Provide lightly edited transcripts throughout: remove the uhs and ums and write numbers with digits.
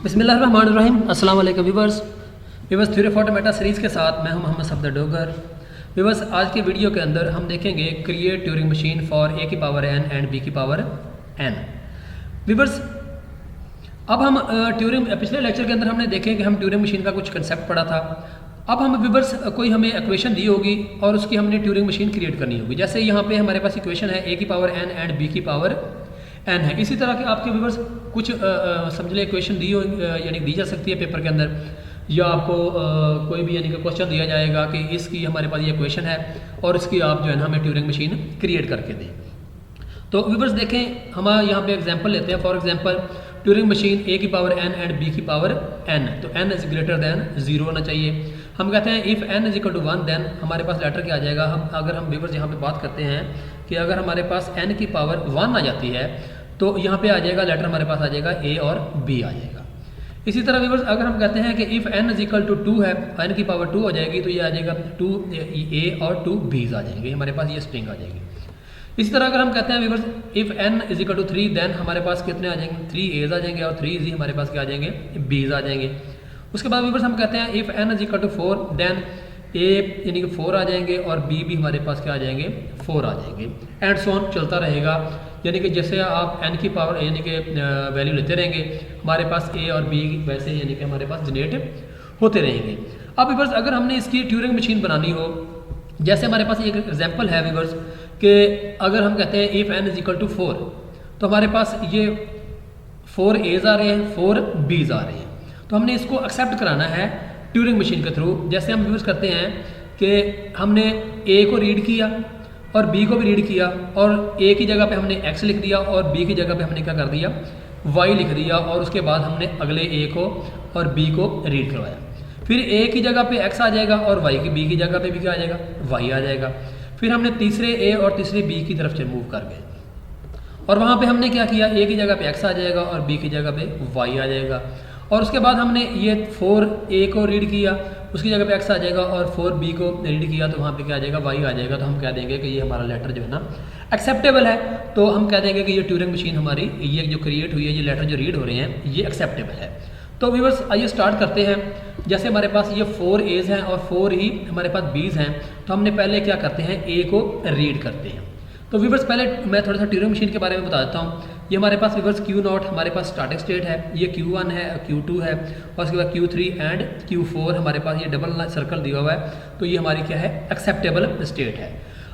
बिस्मिल्लाहिर्रहमानिर्रहीम। अस्सलाम वालेकुम viewers. Theory of automata series के साथ मैं हूं मोहम्मद सफदर डोगर। व्यूअर्स, आज के वीडियो के अंदर हम देखेंगे create Turing machine for a की पावर एन एंड बी की पावर एन। व्यूअर्स, अब हम पिछले लेक्चर के अंदर हमने देखे कि हम ट्यूरिंग मशीन का कुछ कंसेप्ट पढ़ा था। अब हम व्यूअर्स कोई हमें इक्वेशन दी होगी और उसकी हमने ट्यूरिंग मशीन क्रिएट करनी होगी। जैसे यहाँ पे हमारे पास इक्वेशन है ए की पावर एन एंड बी की पावर एन है। इसी तरह के आपके व्यूअर्स कुछ समझ लें इक्वेशन दी हो यानी दी जा सकती है पेपर के अंदर, या आपको कोई भी यानी कि क्वेश्चन दिया जाएगा कि इसकी हमारे पास ये इक्वेशन है और इसकी आप जो है ना हमें ट्यूरिंग मशीन क्रिएट करके दें। तो व्यूअर्स देखें, हम यहाँ पे एग्जांपल लेते हैं। For example Turing machine a की पावर एन एंड बी की पावर एन, तो एन इज ग्रेटर दैन 0 होना चाहिए। हम कहते हैं if n is equal to 1 then हमारे पास लेटर क्या आ जाएगा। हम अगर हम व्यूअर्स यहाँ पे बात करते हैं कि अगर हमारे पास एन की पावर 1 आ जाती है तो यहाँ पे आ जाएगा लेटर हमारे पास आ जाएगा ए और बी आ जाएगा। इसी तरह व्यूअर्स अगर हम कहते हैं कि if n is equal to 2 है, एन की पावर 2 हो जाएगी तो ये आ जाएगा 2 ए और 2 बीज आ जाएंगे, हमारे पास ये स्ट्रिंग आ जाएगी। इसी तरह अगर हम कहते हैं viewers if n is equal to 3 then हमारे पास कितने आ जाएंगे, 3 एज आ जाएंगे और 3 इजी हमारे पास क्या आ जाएंगे, बीज आ जाएंगे। उसके बाद व्यूअर्स हम कहते हैं if n is equal to 4 then a यानी कि 4 आ जाएंगे और बी भी हमारे पास क्या आ जाएंगे, 4 आ जाएंगे। एंड सो ऑन चलता रहेगा, यानी कि जैसे आप एन की पावर यानी कि वैल्यू लेते रहेंगे हमारे पास ए और बी वैसे यानी कि हमारे पास जनरेट होते रहेंगे। अब व्यूअर्स अगर हमने इसकी ट्यूरिंग मशीन बनानी हो, जैसे हमारे पास एक एग्जांपल है व्यूअर्स कि अगर हम कहते हैं if n is equal to 4 तो हमारे पास ये 4 एज आ रहे हैं, 4 बीज आ रहे हैं, तो हमने इसको एक्सेप्ट कराना है ट्यूरिंग मशीन के थ्रू। जैसे हम यूज़ करते हैं कि हमने ए को रीड किया और बी को भी रीड किया और ए की जगह पे हमने एक्स लिख दिया और बी की जगह पे हमने क्या कर दिया, वाई लिख दिया, और उसके बाद हमने अगले ए को और बी को रीड करवाया। फिर ए की जगह पे एक्स आ जाएगा और वाई की बी की जगह पे भी क्या आ जाएगा, वाई आ जाएगा। फिर हमने तीसरे ए और तीसरे बी की तरफ से मूव कर गए और वहाँ पे हमने क्या किया, ए की जगह पे एक्स आ जाएगा और बी की जगह पे वाई आ जाएगा। और उसके बाद हमने ये 4 ए को रीड किया, उसकी जगह पे एक्स आ जाएगा और 4 बी को रीड किया तो वहाँ पे क्या आ जाएगा, वाई आ जाएगा। तो हम कह देंगे कि ये हमारा लेटर जो है ना एक्सेप्टेबल है, तो हम कह देंगे कि ये ट्यूरिंग मशीन हमारी ये जो क्रिएट हुई है, ये लेटर जो रीड हो रहे हैं ये एक्सेप्टेबल है। तो व्यूअर्स आइए स्टार्ट करते हैं। जैसे हमारे पास ये 4 एज हैं और 4 ही हमारे पास बीज हैं, तो हमने पहले क्या करते हैं, ए को रीड करते हैं। तो व्यूअर्स पहले मैं थोड़ा सा ट्यूरिंग मशीन के बारे में बता देता हूँ। ये हमारे पास व्यूअर्स Q0 हमारे पास स्टार्टिंग स्टेट है, ये Q1 है, Q2 है और उसके बाद Q3 एंड Q4 हमारे पास ये डबल सर्कल दिया हुआ है, तो ये हमारी क्या है, एक्सेप्टेबल स्टेट है।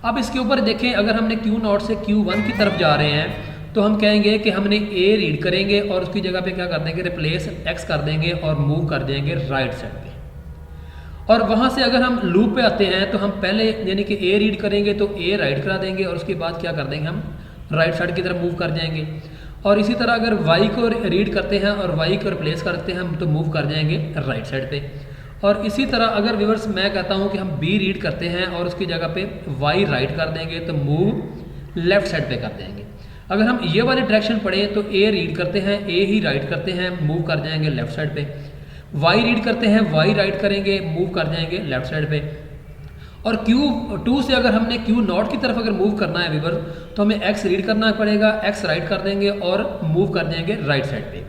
अब इसके ऊपर देखें, अगर हमने Q0 से Q1 की तरफ जा रहे हैं तो हम कहेंगे कि हमने ए रीड करेंगे और उसकी जगह पे क्या कर देंगे, रिप्लेस एक्स कर देंगे और मूव कर देंगे राइट साइड पे। और वहाँ से अगर हम लूप पे आते हैं तो हम पहले यानी कि ए रीड करेंगे तो ए राइट करा देंगे और उसके बाद क्या कर देंगे, हम राइट साइड की तरफ मूव कर जाएंगे। और इसी तरह अगर वाई को रीड करते हैं और वाई को रिप्लेस करते हैं हम तो मूव कर जाएंगे राइट साइड पे। और इसी तरह अगर व्यूअर्स मैं कहता हूँ कि हम बी रीड करते हैं और उसकी जगह पे वाई राइट कर देंगे तो मूव लेफ्ट साइड पे कर देंगे। अगर हम ये वाले डायरेक्शन पढ़ें तो ए रीड करते हैं, ए ही राइट करते हैं, मूव कर जाएंगे लेफ्ट साइड पे। वाई रीड करते हैं, वाई राइट करेंगे, मूव कर जाएंगे लेफ्ट साइड पे। और Q2 से अगर हमने Q0 की तरफ अगर मूव करना है व्यूअर तो हमें X रीड करना पड़ेगा, X राइट कर देंगे और मूव कर देंगे राइट साइड पे।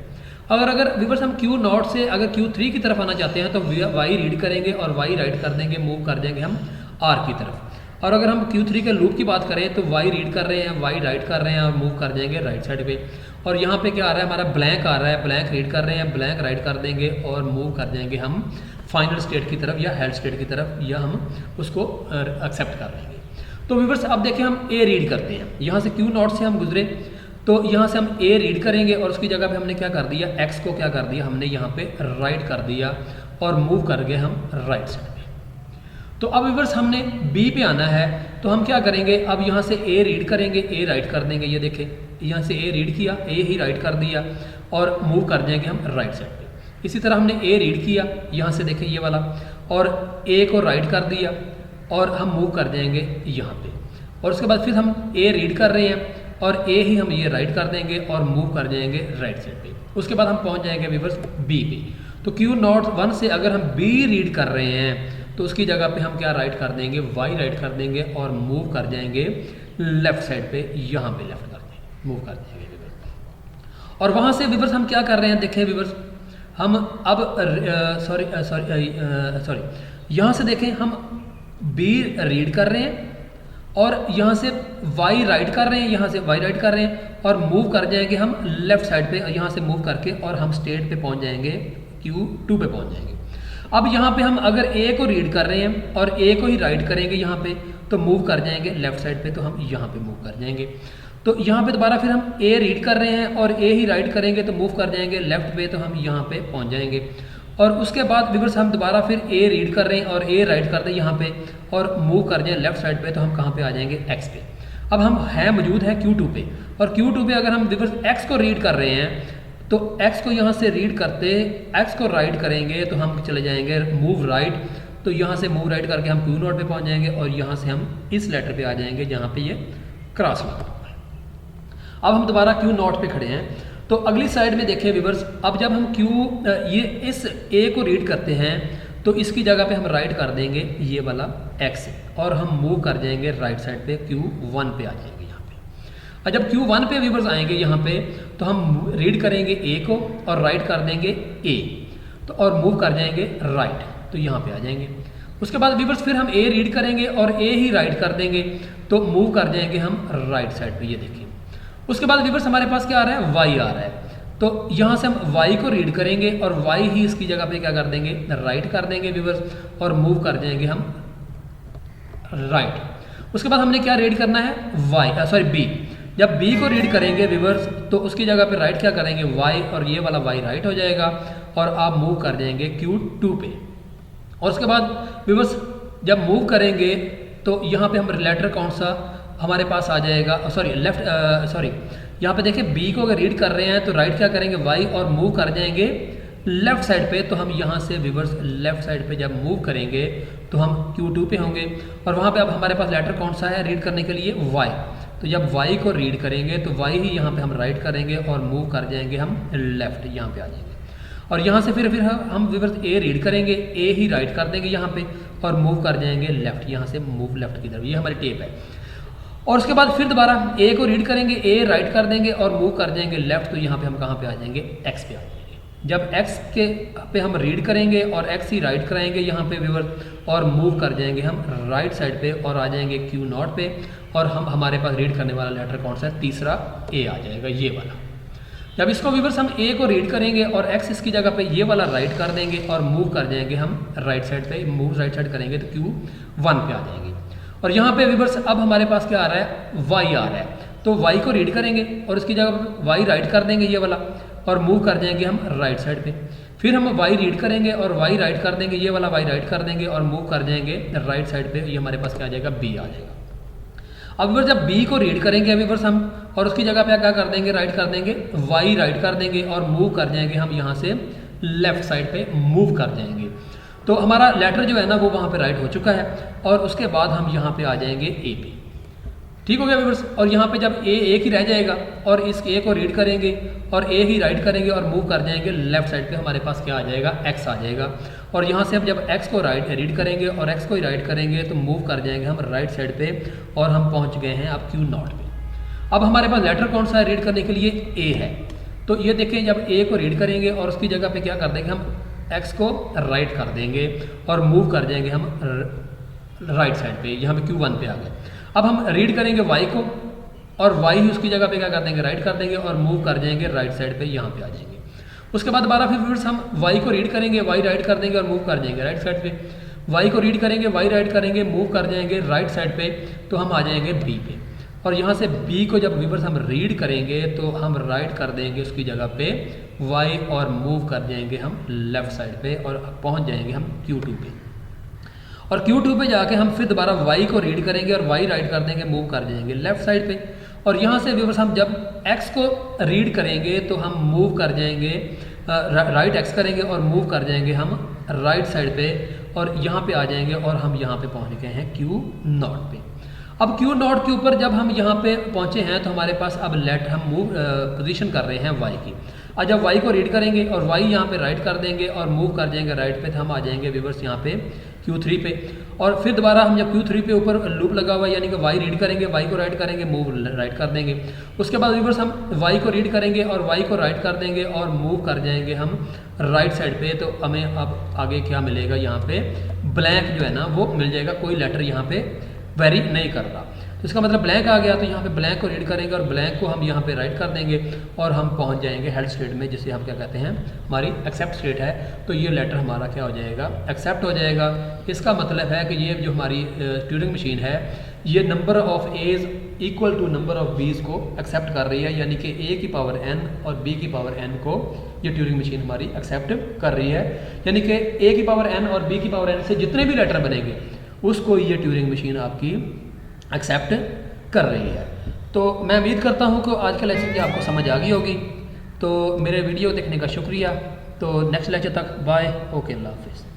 अगर व्यूअर्स हम Q0 से अगर Q3 की तरफ आना चाहते हैं तो Y रीड करेंगे और Y राइट कर देंगे, मूव कर देंगे हम R की तरफ। और अगर हम Q3 के लूप की बात करें तो Y रीड कर रहे हैं, Y राइट कर रहे हैं और मूव कर देंगे राइट साइड पे। और यहाँ पे क्या आ रहा है, हमारा ब्लैंक आ रहा है, ब्लैंक रीड कर रहे हैं, ब्लैंक राइट कर देंगे और मूव कर देंगे हम फाइनल स्टेट की तरफ या हेल्ड स्टेट की तरफ, या हम उसको एक्सेप्ट कर लेंगे। तो व्यूअर्स अब देखें, हम ए रीड करते हैं, यहाँ से Q0 से हम गुजरे तो यहाँ से हम ए रीड करेंगे और उसकी जगह पे हमने क्या कर दिया, एक्स को क्या कर दिया, हमने यहाँ पे राइट कर दिया और मूव कर गए हम राइट साइड पे। तो अब व्यूअर्स हमने बी पे आना है तो हम क्या करेंगे, अब यहाँ से ए रीड करेंगे, ए राइट कर देंगे। ये देखें यहाँ से ए रीड किया, ए ही राइट कर दिया और मूव कर देंगे हम राइट साइड पे। इसी तरह हमने ए रीड किया, यहाँ से देखें ये वाला, और ए को राइट कर दिया और हम मूव कर देंगे यहाँ पे। और उसके बाद फिर हम ए रीड कर रहे हैं और ए ही हम ये राइट कर देंगे और मूव कर जाएंगे राइट साइड पे। उसके बाद हम पहुँच जाएंगे व्यूअर्स बी पे। तो Q01 से अगर हम बी रीड कर रहे हैं तो उसकी जगह पे हम क्या राइट कर देंगे, वाई राइट कर देंगे और मूव कर जाएंगे लेफ्ट साइड पे, यहाँ पे लेफ्ट कर देंगे, मूव कर देंगे व्यूअर्स। और वहाँ से व्यूअर्स हम क्या कर रहे हैं, देखें व्यूअर्स हम अब सॉरी यहाँ से देखें हम बी रीड कर रहे हैं और यहाँ से वाई राइट कर रहे हैं, यहाँ से वाई राइट कर रहे हैं और मूव कर जाएंगे हम लेफ्ट साइड पे, यहाँ से मूव करके और हम स्टेट पे पहुँच जाएंगे, Q2 पे पहुँच जाएंगे। अब यहाँ पे हम अगर ए को रीड कर रहे हैं और ए को ही राइट करेंगे यहाँ पे, तो मूव कर जाएंगे लेफ्ट साइड पे, तो हम यहाँ पे मूव कर जाएंगे। तो यहाँ पे दोबारा फिर हम ए रीड कर रहे हैं और ए ही राइट करेंगे तो मूव कर जाएंगे लेफ्ट पे, तो हम यहाँ पे पहुँच जाएंगे। और उसके बाद व्यूअर्स हम दोबारा फिर ए रीड कर रहे हैं और ए राइट कर दें यहाँ पे और मूव कर जाएं लेफ्ट साइड पे, तो हम कहाँ पे आ जाएंगे, एक्स पे। अब हम हैं मौजूद है Q2 पे, और Q2 पे अगर हम व्यूअर्स एक्स को रीड कर रहे हैं तो एक्स को यहाँ से रीड करते एक्स को राइट करेंगे तो हम चले जाएंगे मूव राइट, तो यहाँ से मूव राइट करके हम Q0 पे पहुँच जाएंगे और यहाँ से हम इस लेटर पे आ जाएंगे जहाँ पे ये क्रॉस लगा हुआ है। अब हम दोबारा Q0 पे खड़े हैं, तो अगली साइड में देखें व्यूअर्स, अब जब हम ये इस ए को रीड करते हैं तो इसकी जगह पे हम राइट कर देंगे ये वाला एक्स और हम मूव कर जाएंगे राइट साइड पे, Q1 पे आ जाएंगे यहाँ पे। और जब Q1 पे व्यूअर्स आएंगे यहाँ पे तो हम रीड करेंगे ए को और राइट कर देंगे ए, तो और मूव कर जाएंगे राइट, तो यहाँ पे आ जाएंगे। उसके बाद व्यूअर्स फिर हम ए रीड करेंगे और ए ही राइट कर देंगे तो मूव कर जाएंगे हम राइट साइड पे, ये देखिए। उसके बाद व्यूअर्स हमारे पास क्या आ रहा है, वाई आ रहा है, तो यहाँ से हम वाई को रीड करेंगे और वाई ही इसकी जगह पे क्या कर देंगे, राइट कर देंगे व्यूअर्स और मूव कर जाएंगे हम राइट। उसके बाद हमने क्या रीड करना है, बी। जब बी को रीड करेंगे व्यूअर्स तो उसकी जगह पे राइट क्या करेंगे, वाई, और ये वाला वाई राइट हो जाएगा और आप मूव कर जाएंगे Q2 पे। और उसके बाद व्यूअर्स जब मूव करेंगे तो यहाँ पे हम लेटर कौन सा हमारे पास आ जाएगा, यहाँ पे देखिए बी को अगर रीड कर रहे हैं तो राइट क्या करेंगे, वाई, और मूव कर जाएंगे लेफ्ट साइड पे, तो हम यहाँ से व्यूअर्स लेफ्ट साइड पे जब मूव करेंगे तो हम Q2 पे होंगे और वहाँ पे अब हमारे पास लेटर कौन सा है रीड करने के लिए, वाई। तो जब वाई को रीड करेंगे तो वाई ही यहाँ पे हम राइट करेंगे और मूव कर जाएंगे हम लेफ्ट, यहाँ पे आ जाएंगे। और यहाँ से फिर हम व्यूअर्स ए रीड करेंगे, ए ही राइट कर देंगे यहाँ पे और मूव कर जाएंगे लेफ्ट, यहाँ से मूव लेफ्ट की तरफ, ये हमारी टेप है। और उसके बाद फिर दोबारा ए को रीड करेंगे, ए राइट कर देंगे और मूव कर जाएंगे लेफ्ट, तो यहाँ पे हम कहाँ पे आ जाएंगे, एक्स पे आ जाएंगे। जब एक्स के पे हम रीड करेंगे और एक्स ही राइट कराएंगे यहाँ पे व्यूअर्स और मूव कर जाएंगे हम राइट साइड पे और आ जाएंगे Q0 पे, और हम हमारे पास रीड करने वाला लेटर कौन सा है, तीसरा ए आ जाएगा, ये वाला। जब इसको व्यूअर्स हम ए को रीड करेंगे और एक्स इसकी जगह पे ये वाला राइट कर देंगे और मूव कर जाएंगे हम राइट साइड पे, मूव राइट साइड करेंगे तो Q1 पे आ जाएंगे। और यहाँ पे व्यूअर्स अब हमारे पास क्या आ रहा है, वाई आ रहा है, तो वाई को रीड करेंगे और इसकी जगह पे वाई राइट कर देंगे ये वाला और मूव कर जाएंगे हम राइट साइड पे। फिर हम वाई रीड करेंगे और वाई राइट कर देंगे, ये वाला वाई राइट कर देंगे और मूव कर जाएंगे राइट साइड पे, ये हमारे पास क्या आ जाएगा, बी आ जाएगा। अब व्यूअर्स जब बी को रीड करेंगे व्यूअर्स हम और उसकी जगह पे क्या कर देंगे, राइट कर देंगे, वाई राइट कर देंगे और मूव कर जाएंगे हम यहाँ से लेफ्ट साइड पे, मूव कर जाएंगे। तो हमारा लेटर जो है ना वो वहाँ पे राइट हो चुका है और उसके बाद हम यहाँ पे आ जाएंगे ए पे, ठीक हो गया व्यूअर्स। और यहाँ पे जब ए एक ही रह जाएगा और इस ए को रीड करेंगे और ए ही राइट करेंगे और मूव कर जाएंगे लेफ्ट साइड पे, हमारे पास क्या आ जाएगा, एक्स आ जाएगा। और यहाँ से हम जब एक्स को रीड करेंगे और एक्स को ही राइट करेंगे तो मूव कर जाएंगे हम राइट साइड पे और हम पहुँच गए हैं अब Q0 पे। अब हमारे पास लेटर कौन सा है रीड करने के लिए, ए है, तो ये देखें जब ए को रीड करेंगे और उसकी जगह पे क्या कर देंगे, हम एक्स को राइट कर देंगे और मूव कर जाएंगे हम राइट साइड पे, यहाँ पे Q1 पे आ गए। अब हम रीड करेंगे वाई को और वाई ही उसकी जगह पे क्या कर देंगे, राइट कर देंगे और मूव कर जाएंगे राइट साइड पे, यहाँ पे आ जाएंगे। उसके बाद दोबारा फिर हम वाई को रीड करेंगे, वाई राइट कर देंगे और मूव कर जाएंगे राइट साइड पे। वाई को रीड करेंगे, वाई राइट करेंगे, मूव कर जाएंगे राइट साइड पे, तो हम आ जाएंगे बी पे। और यहाँ से बी को जब व्यूअर्स हम रीड करेंगे तो हम राइट कर देंगे उसकी जगह पे वाई और मूव कर जाएंगे हम लेफ्ट साइड पे और पहुँच जाएंगे हम Q2 पे। और Q2 पे जाके हम फिर दोबारा वाई को रीड करेंगे और वाई राइट कर देंगे, मूव कर जाएंगे लेफ्ट साइड पे। और यहाँ से व्यूअर्स हम जब एक्स को रीड करेंगे तो हम मूव कर जाएंगे राइट एक्स करेंगे और मूव कर जाएंगे हम राइट साइड पे और यहाँ पे आ जाएंगे और हम यहाँ पे पहुँच गए हैं Q0 पे। अब Q0 के ऊपर जब हम यहाँ पे पहुँचे हैं तो हमारे पास अब हम मूव पोजीशन कर रहे हैं वाई की। आज जब वाई को रीड करेंगे और वाई यहाँ पे राइट कर देंगे और मूव कर जाएंगे राइट पे, तो हम आ जाएंगे व्यूअर्स यहाँ पे Q3 पे। और फिर दोबारा हम जब Q3 पे ऊपर लूप लगा हुआ है, यानी कि वाई रीड करेंगे, वाई को राइट करेंगे, मूव राइट कर देंगे। उसके बाद व्यूअर्स हम वाई को रीड करेंगे और वाई को राइट कर देंगे और मूव कर जाएंगे हम राइट साइड पे। तो हमें अब आगे क्या मिलेगा, यहाँ पे ब्लैंक जो है ना वो मिल जाएगा, कोई लेटर यहाँ पे वेरी नहीं कर रहा। तो इसका मतलब ब्लैंक आ गया, तो यहाँ पे ब्लैंक को रीड करेंगे और ब्लैंक को हम यहाँ पे राइट कर देंगे और हम पहुँच जाएंगे हेड स्टेट में, जिसे हम क्या कहते हैं, हमारी एक्सेप्ट स्टेट है। तो ये लेटर हमारा क्या हो जाएगा, एक्सेप्ट हो जाएगा। इसका मतलब है कि ये जो हमारी ट्यूरिंग मशीन है, ये number of a's equal to number of b's को एक्सेप्ट कर रही है, यानी कि ए की पावर n और b की पावर n को ये ट्यूरिंग मशीन हमारी एक्सेप्ट कर रही है। यानी कि a की पावर n और b की पावर n से जितने भी लेटर बनेंगे उसको ये ट्यूरिंग मशीन आपकी एक्सेप्ट कर रही है। तो मैं उम्मीद करता हूँ कि आज का लेक्चर की आपको समझ आ गई होगी। तो मेरे वीडियो देखने का शुक्रिया। तो नेक्स्ट लेक्चर तक बाय, ओके, अल्लाह हाफिज़।